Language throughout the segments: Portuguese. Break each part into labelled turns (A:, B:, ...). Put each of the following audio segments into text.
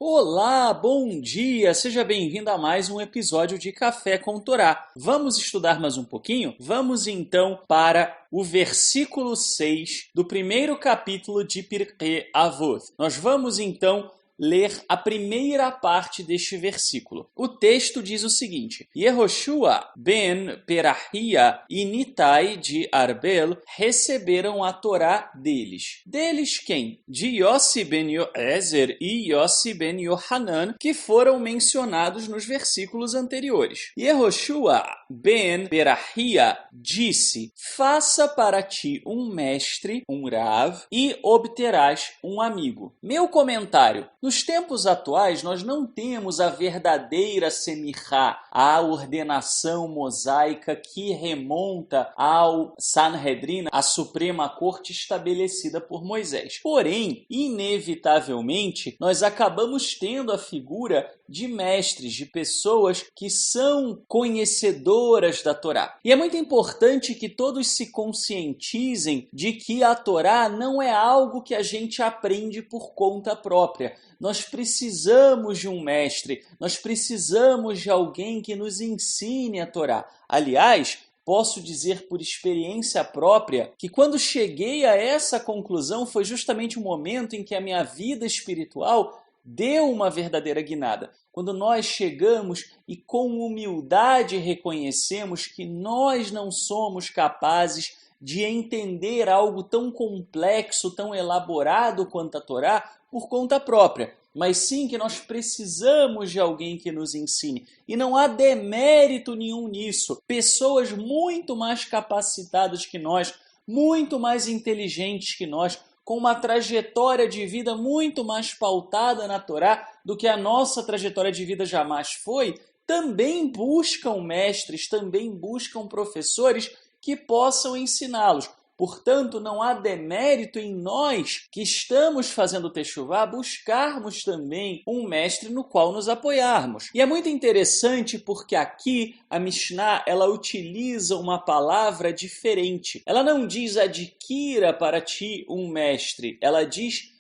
A: Olá, bom dia! Seja bem-vindo a mais um episódio de Café com Torá. Vamos estudar mais um pouquinho? Vamos então para o versículo 6 do primeiro capítulo de Pirkei Avot. Nós vamos então ler a primeira parte deste versículo. O texto diz o seguinte: Yehoshua ben Perahia e Nitai de Arbel receberam a Torá deles. Deles quem? De Yossi ben Yoezer e Yossi ben Yohanan, que foram mencionados nos versículos anteriores. Yehoshua ben Perahia disse: faça para ti um mestre, um Rav, e obterás um amigo. Meu comentário: nos tempos atuais, nós não temos a verdadeira Semihá, a ordenação mosaica que remonta ao Sanhedrin, a Suprema Corte estabelecida por Moisés. Porém, inevitavelmente, nós acabamos tendo a figura de mestres, de pessoas que são conhecedoras da Torá. E é muito importante que todos se conscientizem de que a Torá não é algo que a gente aprende por conta própria. Nós precisamos de um mestre, nós precisamos de alguém que nos ensine a Torá. Aliás, posso dizer por experiência própria que quando cheguei a essa conclusão foi justamente o momento em que a minha vida espiritual deu uma verdadeira guinada. Quando nós chegamos e com humildade reconhecemos que nós não somos capazes de entender algo tão complexo, tão elaborado quanto a Torá por conta própria, mas sim que nós precisamos de alguém que nos ensine. E não há demérito nenhum nisso. Pessoas muito mais capacitadas que nós, muito mais inteligentes que nós, com uma trajetória de vida muito mais pautada na Torá do que a nossa trajetória de vida jamais foi, também buscam mestres, também buscam professores que possam ensiná-los. Portanto, não há demérito em nós que estamos fazendo Teshuvá buscarmos também um mestre no qual nos apoiarmos. E é muito interessante porque aqui a Mishnah ela utiliza uma palavra diferente. Ela não diz adquira para ti um mestre, ela diz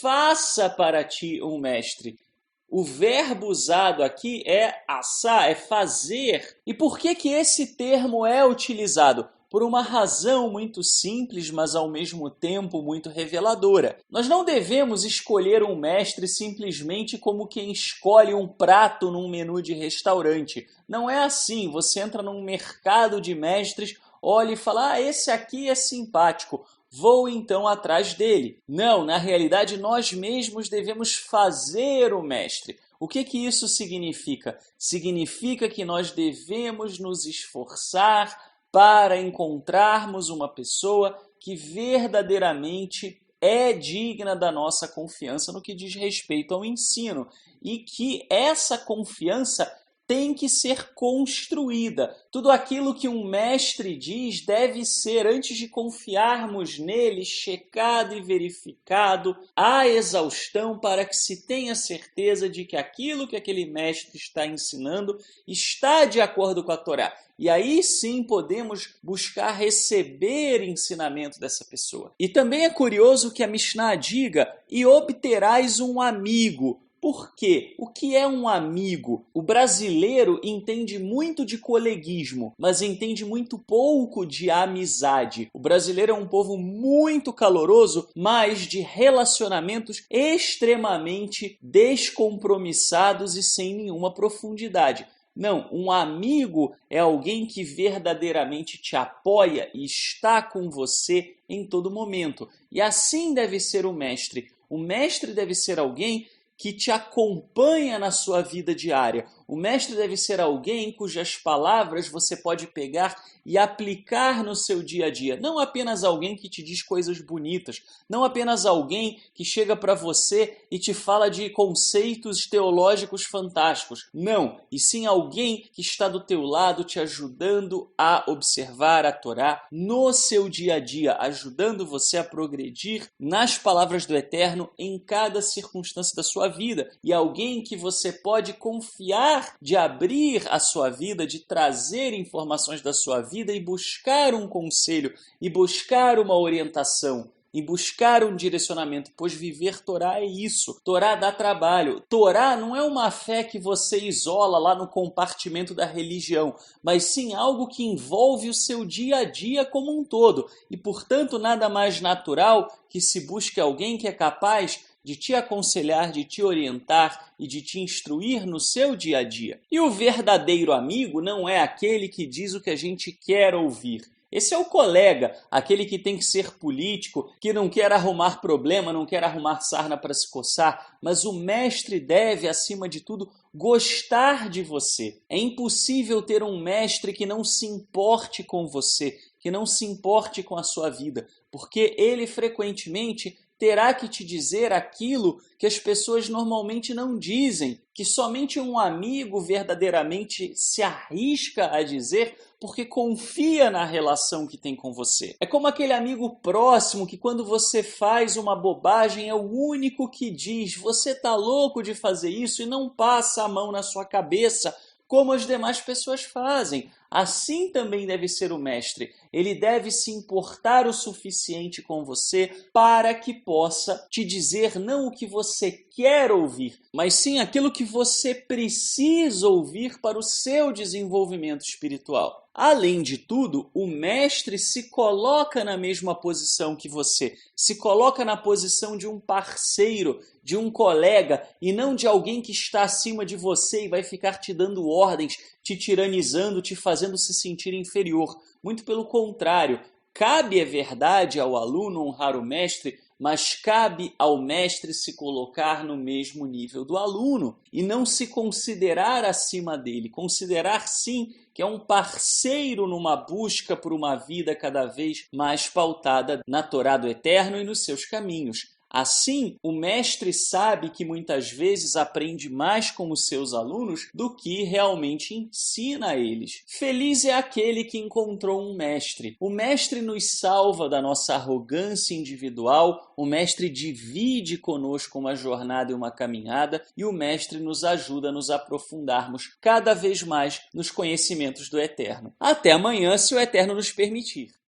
A: faça para ti um mestre. O verbo usado aqui é assá, é fazer. E por que esse termo é utilizado? Por uma razão muito simples, mas ao mesmo tempo muito reveladora. Nós não devemos escolher um mestre simplesmente como quem escolhe um prato num menu de restaurante. Não é assim. Você entra num mercado de mestres, olha e fala, esse aqui é simpático, vou então atrás dele. Não, na realidade nós mesmos devemos fazer o mestre. O que isso significa? Significa que nós devemos nos esforçar para encontrarmos uma pessoa que verdadeiramente é digna da nossa confiança no que diz respeito ao ensino e que essa confiança tem que ser construída. Tudo aquilo que um mestre diz deve ser, antes de confiarmos nele, checado e verificado à exaustão para que se tenha certeza de que aquilo que aquele mestre está ensinando está de acordo com a Torá. E aí sim podemos buscar receber ensinamento dessa pessoa. E também é curioso que a Mishnah diga, e obterás um amigo. Por quê? O que é um amigo? O brasileiro entende muito de coleguismo, mas entende muito pouco de amizade. O brasileiro é um povo muito caloroso, mas de relacionamentos extremamente descompromissados e sem nenhuma profundidade. Não, um amigo é alguém que verdadeiramente te apoia e está com você em todo momento. E assim deve ser o mestre. O mestre deve ser alguém que te acompanha na sua vida diária. O mestre deve ser alguém cujas palavras você pode pegar e aplicar no seu dia a dia. Não apenas alguém que te diz coisas bonitas, não apenas alguém que chega para você e te fala de conceitos teológicos fantásticos. Não, e sim alguém que está do teu lado te ajudando a observar a Torá no seu dia a dia, ajudando você a progredir nas palavras do Eterno em cada circunstância da sua vida. E alguém que você pode confiar de abrir a sua vida, de trazer informações da sua vida e buscar um conselho e buscar uma orientação. em buscar um direcionamento, pois viver Torá é isso. Torá dá trabalho. Torá não é uma fé que você isola lá no compartimento da religião, mas sim algo que envolve o seu dia a dia como um todo. E, portanto, nada mais natural que se busque alguém que é capaz de te aconselhar, de te orientar e de te instruir no seu dia a dia. E o verdadeiro amigo não é aquele que diz o que a gente quer ouvir. Esse é o colega, aquele que tem que ser político, que não quer arrumar problema, não quer arrumar sarna para se coçar, mas o mestre deve, acima de tudo, gostar de você. É impossível ter um mestre que não se importe com você, que não se importe com a sua vida, porque ele frequentemente terá que te dizer aquilo que as pessoas normalmente não dizem, que somente um amigo verdadeiramente se arrisca a dizer porque confia na relação que tem com você. É como aquele amigo próximo que quando você faz uma bobagem é o único que diz: você tá louco de fazer isso, e não passa a mão na sua cabeça como as demais pessoas fazem. Assim também deve ser o mestre. Ele deve se importar o suficiente com você para que possa te dizer não o que você quer ouvir, mas sim aquilo que você precisa ouvir para o seu desenvolvimento espiritual. Além de tudo, o mestre se coloca na mesma posição que você, se coloca na posição de um parceiro, de um colega, e não de alguém que está acima de você e vai ficar te dando ordens, te tiranizando, te fazendo se sentir inferior. Muito pelo contrário, cabe, é verdade, ao aluno honrar o mestre, mas cabe ao mestre se colocar no mesmo nível do aluno e não se considerar acima dele, considerar sim que é um parceiro numa busca por uma vida cada vez mais pautada na Torá do Eterno e nos seus caminhos. Assim, o mestre sabe que muitas vezes aprende mais com os seus alunos do que realmente ensina a eles. Feliz é aquele que encontrou um mestre. O mestre nos salva da nossa arrogância individual, o mestre divide conosco uma jornada e uma caminhada, e o mestre nos ajuda a nos aprofundarmos cada vez mais nos conhecimentos do Eterno. Até amanhã, se o Eterno nos permitir.